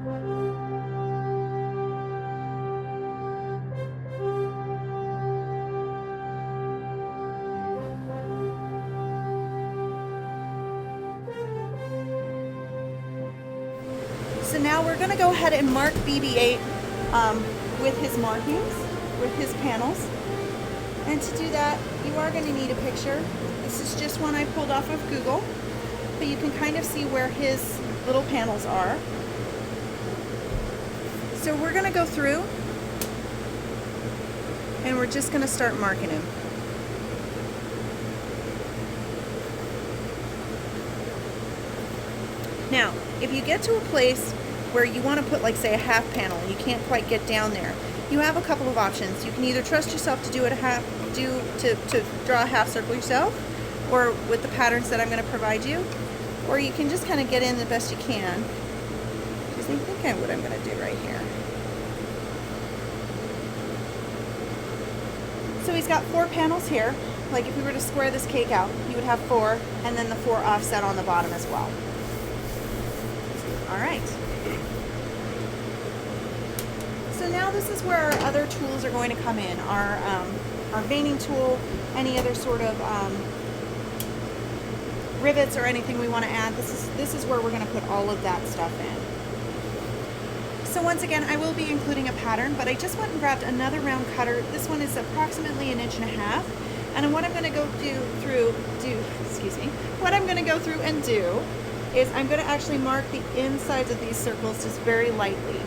So now we're going to go ahead and mark BB-8 with his markings, with his panels. And to do that, you are going to need a picture. This is just one I pulled off of Google, but you can kind of see where his little panels are. So we're going to go through and we're just going to start marking him. Now, if you get to a place where you want to put, like, say, a half panel and you can't quite get down there, you have a couple of options. You can either trust yourself to do it to draw a half circle yourself, or with the patterns that I'm going to provide you, or you can just kind of get in the best you can. Just think what I'm going to do right here. So he's got 4 panels here. Like if we were to square this cake out, you would have 4, and then the 4 offset on the bottom as well. All right. So now this is where our other tools are going to come in. Our veining tool, any other sort of rivets or anything we want to add. This is where we're going to put all of that stuff in. So once again, I will be including a pattern, but I just went and grabbed another round cutter. This one is approximately 1.5 inches. And what I'm going to go what I'm going to go through and do is I'm going to actually mark the insides of these circles just very lightly.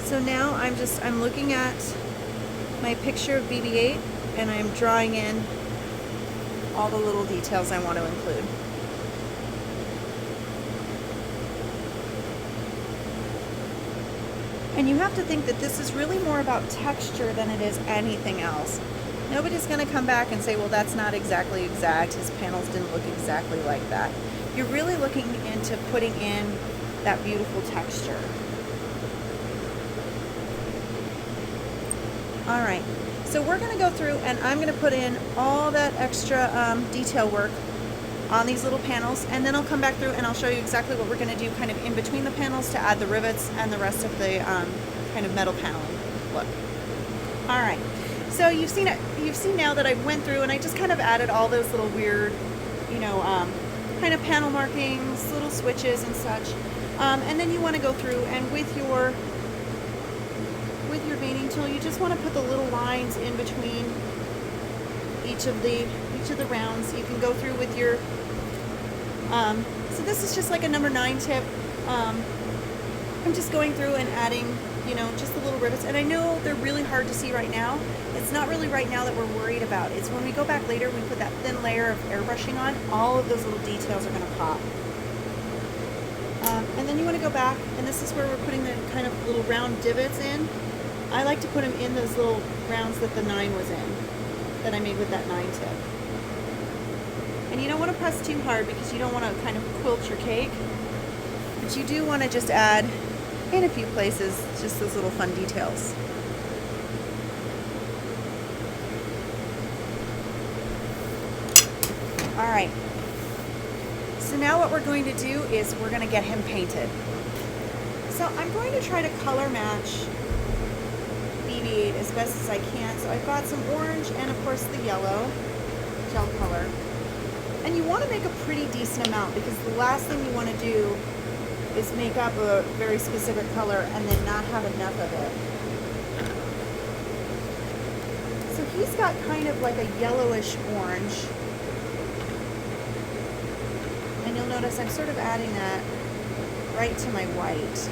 So now I'm looking at my picture of BB-8 and I'm drawing in all the little details I want to include. And you have to think that this is really more about texture than it is anything else. Nobody's going to come back and say, well, that's not exactly exact. His panels didn't look exactly like that. You're really looking into putting in that beautiful texture. All right, so we're going to go through and I'm going to put in all that extra detail work on these little panels, and then I'll come back through and I'll show you exactly what we're going to do kind of in between the panels to add the rivets and the rest of the kind of metal paneling look. All right, so you've seen now that I went through and I just kind of added all those little weird, kind of panel markings, little switches and such, and then you want to go through and with your veining tool, you just want to put the little lines in between each of the rounds. You can go through with your so this is just like a number 9 tip. I'm just going through and adding just the little rivets, and I know they're really hard to see right now. It's not really right now that we're worried about. It's when we go back later, we put that thin layer of airbrushing on, all of those little details are going to pop. And then you want to go back, and this is where we're putting the kind of little round divots in. I like to put them in those little rounds that the 9 was in, that I made with that 9 tip. And you don't want to press too hard because you don't want to kind of quilt your cake, but you do want to just add in a few places just those little fun details. All right, so now what we're going to do is we're going to get him painted. So I'm going to try to color match BB-8 as best as I can. So I've got some orange and of course the yellow gel color. And you want to make a pretty decent amount because the last thing you want to do is make up a very specific color and then not have enough of it. So he's got kind of like a yellowish orange. And you'll notice I'm sort of adding that right to my white.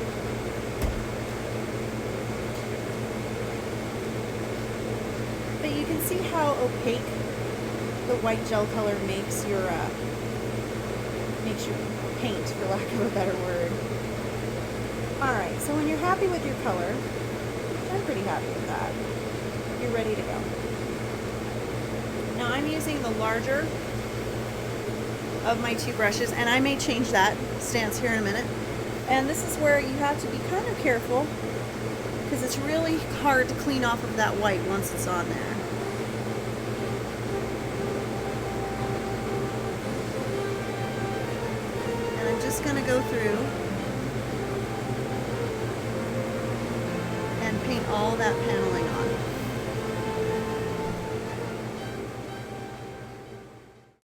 But you can see how opaque the white gel color makes your paint, for lack of a better word. Alright, so when you're happy with your color, I'm pretty happy with that, you're ready to go. Now I'm using the larger of my 2 brushes, and I may change that stance here in a minute. And this is where you have to be kind of careful because it's really hard to clean off of that white once it's on there. just going to go through and paint all that paneling on.